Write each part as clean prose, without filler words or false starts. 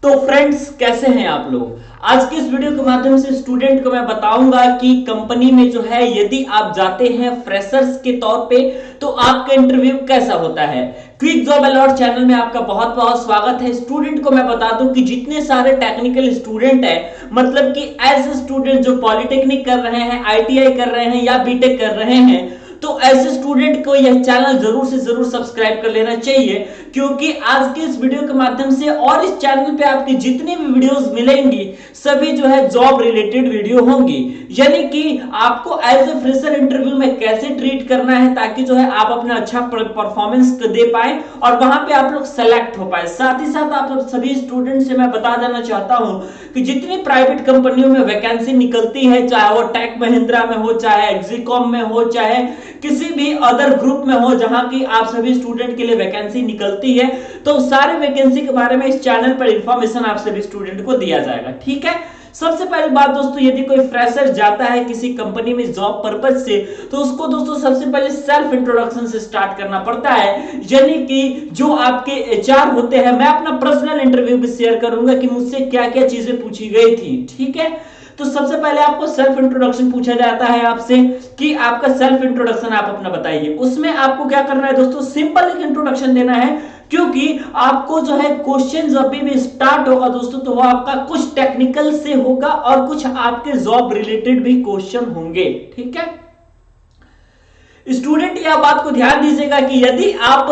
तो फ्रेंड्स, कैसे हैं आप लोग। आज के इस वीडियो के माध्यम से स्टूडेंट को मैं बताऊंगा कि कंपनी में जो है यदि आप जाते हैं फ्रेशर्स के तौर पे तो आपका इंटरव्यू कैसा होता है। क्विक जॉब अलॉट चैनल में आपका बहुत बहुत स्वागत है। स्टूडेंट को मैं बता दूं कि जितने सारे टेक्निकल स्टूडेंट हैं, मतलब कि ऐसे स्टूडेंट जो पॉलिटेक्निक कर रहे हैं, आईटीआई कर रहे हैं या बीटेक कर रहे हैं, तो ऐसे स्टूडेंट को यह चैनल जरूर से जरूर सब्सक्राइब कर लेना चाहिए, क्योंकि आज के इस वीडियो के माध्यम से और इस चैनल पे आपकी जितनी भी वीडियोस मिलेंगी सभी जो है जॉब रिलेटेड वीडियो होंगी। यानी कि आपको एज ए फ्रेशर इंटरव्यू में कैसे ट्रीट करना है ताकि जो है आप अपना अच्छा परफॉर्मेंस दे पाए और वहां पे आप लोग सेलेक्ट हो पाए। साथ ही साथ आप सभी स्टूडेंट से मैं बता देना चाहता हूं कि जितनी प्राइवेट कंपनियों में वैकेंसी निकलती है, चाहे वो टेक महिंद्रा में हो, चाहे एक्सिकॉम में हो, चाहे किसी भी अदर ग्रुप में हो जहां की आप सभी स्टूडेंट के लिए वैकेंसी निकलती है, तो सारे वैकेंसी के बारे में इस चैनल पर इंफॉर्मेशन आप सभी स्टूडेंट को दिया जाएगा। ठीक है। सबसे पहली बात दोस्तों, यदि कोई फ्रेशर जाता है किसी कंपनी में जॉब पर्पस से, तो उसको दोस्तों सबसे पहले सेल्फ इंट्रोडक्शन से स्टार्ट करना पड़ता है। यानी कि जो आपके एचआर होते हैं, मैं अपना पर्सनल इंटरव्यू भी शेयर करूंगा कि मुझसे क्या क्या चीजें पूछी गई थी। ठीक है। तो सबसे पहले आपको सेल्फ इंट्रोडक्शन पूछा जाता है आपसे कि आपका सेल्फ इंट्रोडक्शन आप अपना बताइए। उसमें आपको क्या करना है दोस्तों, सिंपल एक इंट्रोडक्शन देना है, क्योंकि आपको जो है क्वेश्चन जब भी स्टार्ट होगा दोस्तों तो वो आपका कुछ टेक्निकल से होगा और कुछ आपके जॉब रिलेटेड भी क्वेश्चन होंगे। ठीक है। स्टूडेंट यह बात को ध्यान दीजिएगा कि यदि आप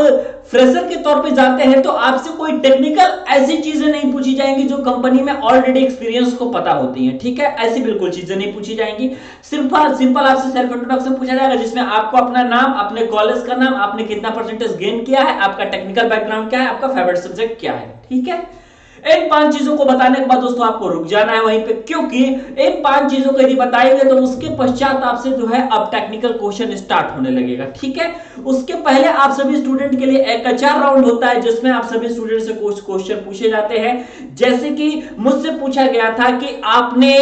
फ्रेशर के तौर पे जाते हैं तो आपसे कोई टेक्निकल ऐसी चीजें नहीं पूछी जाएंगी जो कंपनी में ऑलरेडी एक्सपीरियंस को पता होती हैं। ठीक है। ऐसी बिल्कुल चीजें नहीं पूछी जाएंगी। सिंपल सिंपल आपसे सेल्फ इंट्रोडक्शन पूछा जाएगा, जिसमें आपको अपना नाम, अपने कॉलेज का नाम, आपने कितना परसेंटेज गेन किया है, आपका टेक्निकल बैकग्राउंड क्या है, आपका फेवरेट सब्जेक्ट क्या है। ठीक है। इन 5 चीजों को बताने के बाद दोस्तों आपको रुक जाना है वहीं पे, क्योंकि इन 5 चीजों को यदि बताएंगे तो उसके पश्चात आपसे जो है अब टेक्निकल क्वेश्चन स्टार्ट होने लगेगा। ठीक है। उसके पहले आप सभी स्टूडेंट के लिए एक एचआर राउंड होता है, जिसमें आप सभी स्टूडेंट से कुछ क्वेश्चन पूछे जाते हैं। जैसे कि मुझसे पूछा गया था कि आपने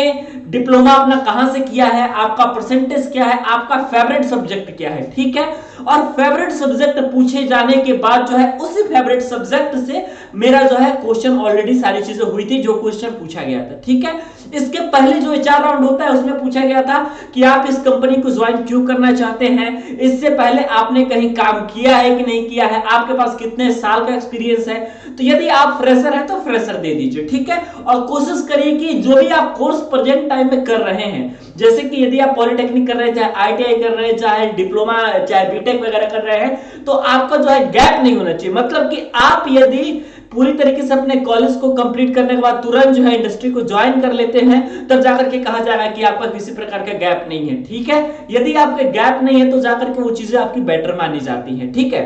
डिप्लोमा अपना कहां से किया है, आपका परसेंटेज क्या है, आपका फेवरेट सब्जेक्ट क्या है। ठीक है। और फेवरेट सब्जेक्ट पूछे जाने के बाद जो है उसी फेवरेट सब्जेक्ट से मेरा जो है क्वेश्चन ऑलरेडी सारी चीजें हुई थी जो क्वेश्चन पूछा गया था। ठीक है। इसके पहले जो एचआर राउंड होता है उसमें पूछा गया था कि आप इस कंपनी को ज्वाइन क्यों करना चाहते हैं, इससे पहले आपने कहीं काम किया है कि नहीं किया है, आपके पास कितने साल का एक्सपीरियंस है। तो यदि आप फ्रेशर हैं तो फ्रेशर दे दीजिए। ठीक है। और कोशिश करिए कि जो भी आप कोर्स प्रेजेंट टाइम में कर रहे हैं, जैसे कि यदि आप पॉलिटेक्निक कर रहे हैं, चाहे आईटीआई कर रहे हैं, चाहे डिप्लोमा, चाहे बीटेक वगैरह कर रहे हैं, तो आपका जो है गैप नहीं होना चाहिए। मतलब कि आप यदि पूरी तरीके से अपने कॉलेज को कंप्लीट करने के बाद तुरंत जो है इंडस्ट्री को ज्वाइन कर लेते हैं, तब जाकर के कहा जाएगा कि आपका किसी प्रकार का गैप नहीं है। ठीक है। यदि आपके गैप नहीं है तो जाकर के वो चीजें आपकी बेटर मानी जाती हैं। ठीक है।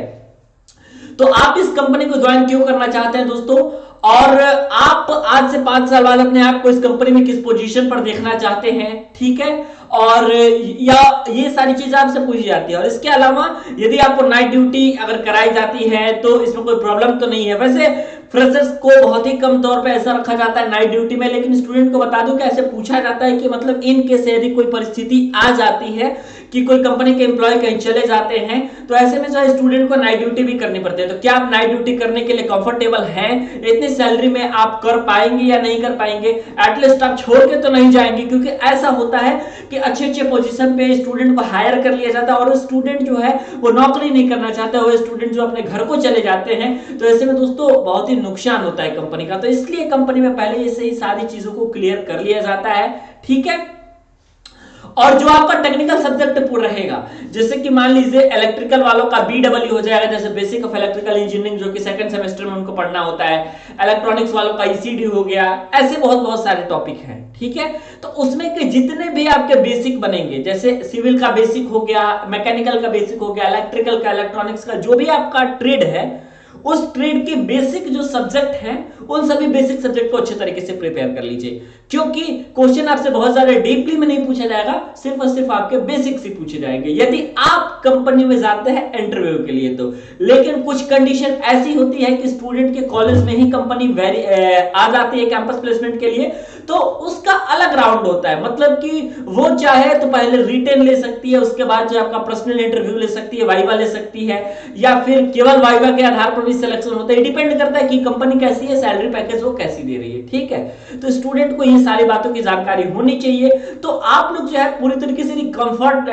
तो आप इस कंपनी को ज्वाइन क्यों करना चाहते हैं दोस्तों, और आप आज से 5 साल बाद अपने आप को इस कंपनी में किस पोजीशन पर देखना चाहते हैं। ठीक है। और या ये सारी चीजें आपसे पूछी जाती है। और इसके अलावा यदि आपको नाइट ड्यूटी अगर कराई जाती है तो इसमें कोई प्रॉब्लम तो नहीं है। वैसे फ्रेशर्स को बहुत ही कम तौर पे ऐसा रखा जाता है नाइट ड्यूटी में, लेकिन स्टूडेंट को बता दूं कि ऐसे पूछा जाता है कि मतलब इन केस यदि कोई परिस्थिति आ जाती है कि कोई कंपनी के एम्प्लॉय कहीं चले जाते हैं, तो ऐसे में जो है स्टूडेंट को नाइट ड्यूटी भी करनी पड़ती है। तो क्या आप नाइट ड्यूटी करने के लिए कंफर्टेबल हैं? इतनी सैलरी में आप कर पाएंगे या नहीं कर पाएंगे? एटलीस्ट आप छोड़ के तो नहीं जाएंगे, क्योंकि ऐसा होता है कि अच्छे अच्छे पोजीशन पे स्टूडेंट को हायर कर लिया जाता है और स्टूडेंट जो है वो नौकरी नहीं करना चाहता, वो स्टूडेंट जो अपने घर को चले जाते हैं। तो ऐसे में दोस्तों बहुत ही नुकसान होता है कंपनी का। तो इसलिए कंपनी में पहले से ही सारी चीजों को क्लियर कर लिया जाता है। ठीक है। और जो आपका टेक्निकल सब्जेक्ट पूरा रहेगा, जैसे कि मान लीजिए इलेक्ट्रिकल वालों का BEE हो जाएगा, जैसे बेसिक ऑफ इलेक्ट्रिकल इंजीनियरिंग, जो कि सेकंड सेमेस्टर में उनको पढ़ना होता है। इलेक्ट्रॉनिक्स वालों का ECD हो गया। ऐसे बहुत बहुत सारे टॉपिक हैं। ठीक है। तो उसमें के जितने भी आपके बेसिक बनेंगे, जैसे सिविल का बेसिक हो गया, मैकेनिकल का बेसिक हो गया, इलेक्ट्रिकल का, इलेक्ट्रॉनिक्स का, जो भी आपका ट्रेड है, उस ट्रेड के बेसिक जो सब्जेक्ट हैं उन सभी बेसिक सब्जेक्ट को अच्छे तरीके से प्रिपेयर कर लीजिए, क्योंकि क्वेश्चन आपसे बहुत ज्यादा डीपली में नहीं पूछा जाएगा, सिर्फ और सिर्फ आपके बेसिक से पूछे जाएंगे यदि आप कंपनी में जाते हैं इंटरव्यू के लिए तो। लेकिन कुछ कंडीशन ऐसी होती है कि स्टूडेंट के कॉलेज में ही कंपनी आ जाती है कैंपस प्लेसमेंट के लिए, तो उसका अलग राउंड होता है, मतलब कि वो चाहे तो पहले रिटेन ले सकती है, उसके बाद जो आपका पर्सनल इंटरव्यू ले सकती है, वाइवा ले सकती है, या फिर केवल वाइवा के आधार पर भी सिलेक्शन होता है। डिपेंड करता है कि कंपनी कैसी है, सैलरी पैकेज वो कैसी दे रही है, ठीक है। तो स्टूडेंट को ये सारी बातों की जानकारी होनी चाहिए। तो आप लोग जो है पूरी तरीके से कंफर्ट,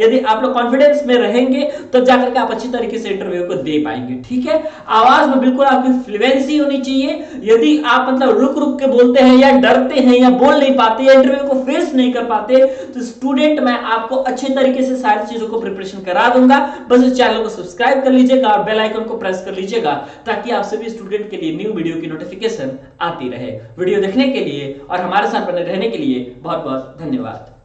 यदि आप लोग कॉन्फिडेंस में रहेंगे तब जाकर के आप अच्छी तरीके से इंटरव्यू को दे पाएंगे, ठीक है। आवाज में बिल्कुल आपकी फ्लुएंसी होनी चाहिए। यदि आप मतलब रुक रुक के बोलते हैं या डरते हैं या बोल नहीं पाते या इंटरव्यू को फेस नहीं कर पाते, तो स्टूडेंट मैं आपको अच्छे तरीके से सारी चीजों को प्रिपरेशन करा दूंगा। बस इस चैनल को सब्सक्राइब कर लीजिएगा और बेल आइकन को प्रेस कर लीजिएगा, ताकि आप सभी स्टूडेंट के लिए न्यू वीडियो की नोटिफिकेशन आती रहे। वीडियो देखने के लिए और हमारे साथ बने रहने के लिए बहुत बहुत धन्यवाद।